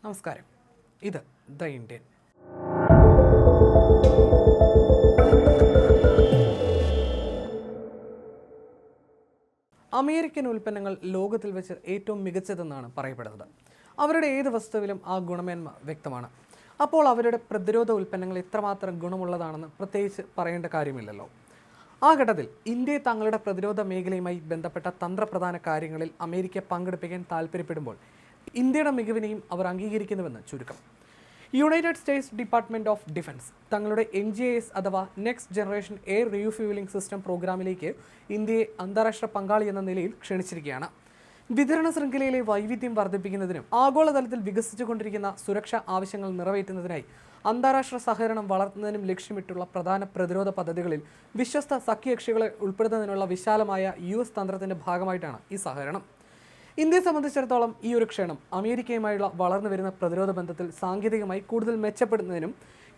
നമസ്കാരം. ഇത് the Indian. American ഉൽപ്പന്നങ്ങൾ ലോകത്തിൽ വെച്ച് ഏറ്റവും മികച്ചതെന്നാണ് പറയപ്പെടുന്നത്. അവരുടെ ഏത് വസ്തുവിലും ആ ഗുണമേന്മ വ്യക്തമാണ്. അപ്പോൾ അവരുടെ പ്രതിരോധ ഉൽപ്പന്നങ്ങൾ എത്രമാത്രം ഗുണമുള്ളതാണെന്ന് പ്രത്യേകിച്ച് പറയേണ്ട കാര്യമില്ലല്ലോ. ആ ഘട്ടത്തിൽ ഇന്ത്യയെ തങ്ങളുടെ പ്രതിരോധ മേഖലയുമായി ബന്ധപ്പെട്ട തന്ത്രപ്രധാന കാര്യങ്ങളിൽ അമേരിക്ക പങ്കെടുപ്പിക്കാൻ താൽപ്പര്യപ്പെടുമ്പോൾ ഇന്ത്യയുടെ മികവിനെയും അവർ അംഗീകരിക്കുന്നുവെന്ന് ചുരുക്കം. United States department of defence തങ്ങളുടെ NGAS അഥവാ next generation air refuelling system പ്രോഗ്രാമിലേക്ക് ഇന്ത്യയെ അന്താരാഷ്ട്ര പങ്കാളി എന്ന നിലയിൽ ക്ഷണിച്ചിരിക്കുകയാണ്. വിതരണ ശൃംഖലയിലെ വൈവിധ്യം വർദ്ധിപ്പിക്കുന്നതിനും ആഗോളതലത്തിൽ വികസിച്ചുകൊണ്ടിരിക്കുന്ന സുരക്ഷാ ആവശ്യങ്ങൾ നിറവേറ്റുന്നതിനായി അന്താരാഷ്ട്ര സഹകരണം വളർത്തുന്നതിനും ലക്ഷ്യമിട്ടുള്ള പ്രധാന പ്രതിരോധ പദ്ധതികളിൽ വിശ്വസ്ത സഖ്യകക്ഷികളെ ഉൾപ്പെടുത്തുന്നതിനുള്ള വിശാലമായ US തന്ത്രത്തിൻ്റെ ഭാഗമായിട്ടാണ് ഈ സഹകരണം. ഇന്ത്യയെ സംബന്ധിച്ചിടത്തോളം ഈ ഒരു ക്ഷണം അമേരിക്കയുമായുള്ള വളർന്നു വരുന്ന പ്രതിരോധ ബന്ധത്തിൽ സാങ്കേതികമായി കൂടുതൽ മെച്ചപ്പെടുന്നതിനും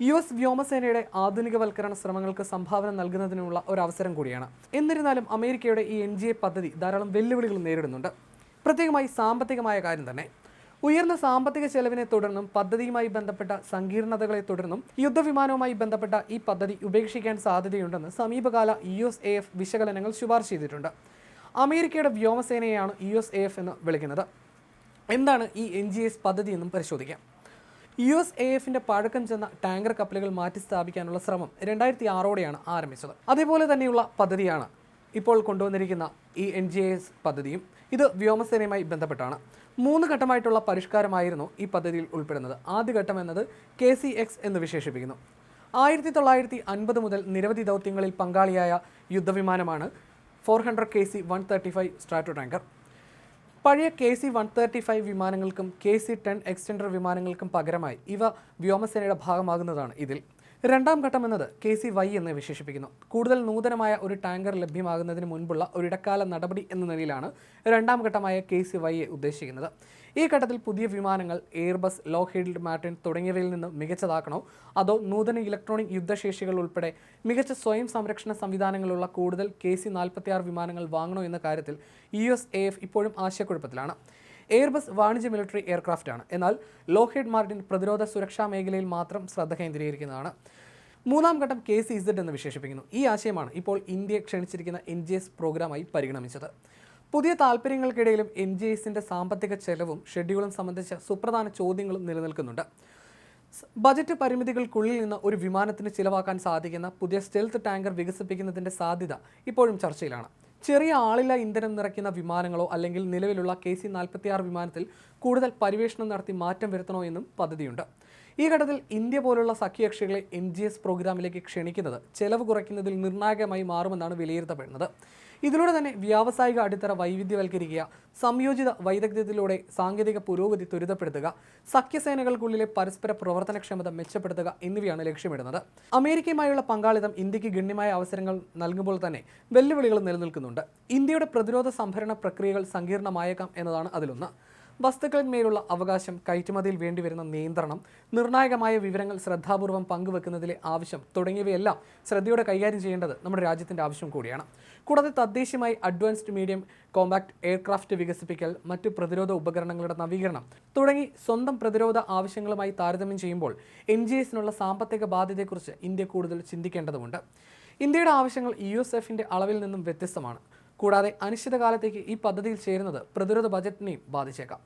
US വ്യോമസേനയുടെ ആധുനികവൽക്കരണ ശ്രമങ്ങൾക്ക് സംഭാവന നൽകുന്നതിനുമുള്ള ഒരു അവസരം കൂടിയാണ്. എന്നിരുന്നാലും അമേരിക്കയുടെ ഈ NGA പദ്ധതി ധാരാളം വെല്ലുവിളികൾ നേരിടുന്നുണ്ട്. പ്രത്യേകമായി സാമ്പത്തികമായ കാര്യം തന്നെ. ഉയർന്ന സാമ്പത്തിക ചെലവിനെ തുടർന്നും പദ്ധതിയുമായി ബന്ധപ്പെട്ട സങ്കീർണതകളെ തുടർന്നും യുദ്ധവിമാനവുമായി ബന്ധപ്പെട്ട ഈ പദ്ധതി ഉപേക്ഷിക്കാൻ സാധ്യതയുണ്ടെന്ന് സമീപകാല USAF വിശകലനങ്ങൾ ശുപാർശ ചെയ്തിട്ടുണ്ട്. അമേരിക്കയുടെ വ്യോമസേനയെയാണ് USAF എന്ന് വിളിക്കുന്നത്. എന്താണ് ഈ NGAS പദ്ധതി എന്നും പരിശോധിക്കാം. USAFന്റെ പഴക്കം ചെന്ന ടാങ്കർ കപ്പലുകൾ മാറ്റി സ്ഥാപിക്കാനുള്ള ശ്രമം 2006ഓടെയാണ് ആരംഭിച്ചത്. അതേപോലെ തന്നെയുള്ള പദ്ധതിയാണ് ഇപ്പോൾ കൊണ്ടുവന്നിരിക്കുന്ന ഈ NGAS പദ്ധതിയും. ഇത് വ്യോമസേനയുമായി ബന്ധപ്പെട്ടാണ്. 3 ഘട്ടമായിട്ടുള്ള പരിഷ്കാരമായിരുന്നു ഈ പദ്ധതിയിൽ ഉൾപ്പെടുന്നത്. ആദ്യഘട്ടം എന്നത് KC-X എന്ന് വിശേഷിപ്പിക്കുന്നു. 1950 മുതൽ നിരവധി ദൗത്യങ്ങളിൽ പങ്കാളിയായ യുദ്ധവിമാനമാണ് 400 KC-135 സ്ട്രാറ്റോ ടാങ്കർ. പഴയ KC-135 വിമാനങ്ങൾക്കും KC-10 എക്സ്റ്റൻഡർ വിമാനങ്ങൾക്കും പകരമായി ഇവ വ്യോമസേനയുടെ ഭാഗമാകുന്നതാണ് ഇതിൽ. രണ്ടാം ഘട്ടം എന്നത് KC-Y എന്ന് വിശേഷിപ്പിക്കുന്നു. കൂടുതൽ നൂതനമായ ഒരു ടാങ്കർ ലഭ്യമാകുന്നതിന് മുൻപുള്ള ഒരു ഇടക്കാല നടപടി എന്ന നിലയിലാണ് രണ്ടാം ഘട്ടമായ KC-Yയെ ഉദ്ദേശിക്കുന്നത്. ഈ ഘട്ടത്തിൽ പുതിയ വിമാനങ്ങൾ എയർബസ്, ലോക്ഹീഡ് മാർട്ടിൻ തുടങ്ങിയവയിൽ നിന്ന് മികച്ചതാക്കണോ അതോ നൂതന ഇലക്ട്രോണിക് യുദ്ധശേഷികൾ ഉൾപ്പെടെ മികച്ച സ്വയം സംരക്ഷണ സംവിധാനങ്ങളുള്ള കൂടുതൽ KC-46 വിമാനങ്ങൾ വാങ്ങണോ എന്ന കാര്യത്തിൽ USAF ഇപ്പോഴും ആശയക്കുഴപ്പത്തിലാണ്. എയർബസ് വാണിജ്യ മിലിറ്ററി എയർക്രാഫ്റ്റ് ആണ്. എന്നാൽ ലോക്ഹീഡ് മാർട്ടിൻ പ്രതിരോധ സുരക്ഷാ മേഖലയിൽ മാത്രം ശ്രദ്ധ കേന്ദ്രീകരിക്കുന്നതാണ്. മൂന്നാം ഘട്ടം KC-Z എന്ന് വിശേഷിപ്പിക്കുന്നു. ഈ ആശയമാണ് ഇപ്പോൾ ഇന്ത്യയെ ക്ഷണിച്ചിരിക്കുന്ന NGAS പ്രോഗ്രാമായി പരിഗണിച്ചത്. പുതിയ താൽപ്പര്യങ്ങൾക്കിടയിലും NGASന്റെ സാമ്പത്തിക ചെലവും ഷെഡ്യൂളും സംബന്ധിച്ച സുപ്രധാന ചോദ്യങ്ങളും നിലനിൽക്കുന്നുണ്ട്. ബജറ്റ് പരിമിതികൾക്കുള്ളിൽ നിന്ന് ഒരു വിമാനത്തിന് ചിലവാക്കാൻ സാധിക്കുന്ന പുതിയ സ്റ്റെൽത്ത് ടാങ്കർ വികസിപ്പിക്കുന്നതിൻ്റെ സാധ്യത ഇപ്പോഴും ചർച്ചയിലാണ്. ചെറിയ ആളില്ല ഇന്ധനം നിറയ്ക്കുന്ന വിമാനങ്ങളോ അല്ലെങ്കിൽ നിലവിലുള്ള KC-46 വിമാനത്തിൽ കൂടുതൽ പരിവേഷണം നടത്തി മാറ്റം വരുത്തണോ എന്നും പദ്ധതിയുണ്ട്. ഈ ഘട്ടത്തിൽ ഇന്ത്യ പോലുള്ള സഖ്യകക്ഷികളെ NGAS പ്രോഗ്രാമിലേക്ക് ക്ഷണിക്കുന്നത് ചെലവ് കുറയ്ക്കുന്നതിൽ നിർണായകമായി മാറുമെന്നാണ് വിലയിരുത്തപ്പെടുന്നത്. ഇതിലൂടെ തന്നെ വ്യാവസായിക അടിത്തറ വൈവിധ്യവൽക്കരിക്കുക, സംയോജിത വൈദഗ്ധ്യത്തിലൂടെ സാങ്കേതിക പുരോഗതി ത്വരിതപ്പെടുത്തുക, സഖ്യസേനകൾക്കുള്ളിലെ പരസ്പര പ്രവർത്തനക്ഷമത മെച്ചപ്പെടുത്തുക എന്നിവയാണ് ലക്ഷ്യമിടുന്നത്. അമേരിക്കയുമായുള്ള പങ്കാളിത്തം ഇന്ത്യക്ക് ഗണ്യമായ അവസരങ്ങൾ നൽകുമ്പോൾ തന്നെ വെല്ലുവിളികൾ നിലനിൽക്കുന്നുണ്ട്. ഇന്ത്യയുടെ പ്രതിരോധ സംഭരണ പ്രക്രിയകൾ സങ്കീർണമായേക്കാം എന്നതാണ് അതിലൊന്ന്. വസ്തുക്കളിന്മേലുള്ള അവകാശം, കയറ്റുമതിയിൽ വേണ്ടിവരുന്ന നിയന്ത്രണം, നിർണായകമായ വിവരങ്ങൾ ശ്രദ്ധാപൂർവം പങ്കുവെക്കുന്നതിലെ ആവശ്യം തുടങ്ങിയവയെല്ലാം ശ്രദ്ധയോടെ കൈകാര്യം ചെയ്യേണ്ടത് നമ്മുടെ രാജ്യത്തിൻ്റെ ആവശ്യം കൂടിയാണ്. കൂടാതെ തദ്ദേശീയമായി അഡ്വാൻസ്ഡ് മീഡിയം കോമ്പാക്ട് എയർക്രാഫ്റ്റ് വികസിപ്പിക്കൽ, മറ്റു പ്രതിരോധ ഉപകരണങ്ങളുടെ നവീകരണം തുടങ്ങി സ്വന്തം പ്രതിരോധ ആവശ്യങ്ങളുമായി താരതമ്യം ചെയ്യുമ്പോൾ NGASനുള്ള സാമ്പത്തിക ബാധ്യതയെക്കുറിച്ച് ഇന്ത്യ കൂടുതൽ ചിന്തിക്കേണ്ടതുണ്ട്. ഇന്ത്യയുടെ ആവശ്യങ്ങൾ USAFന്റെ അളവിൽ നിന്നും വ്യത്യസ്തമാണ്. കൂടാതെ അനിശ്ചിതകാലത്തേക്ക് ഈ പദ്ധതിയിൽ ചേരുന്നത് പ്രതിരോധ ബജറ്റിനെയും ബാധിച്ചേക്കാം.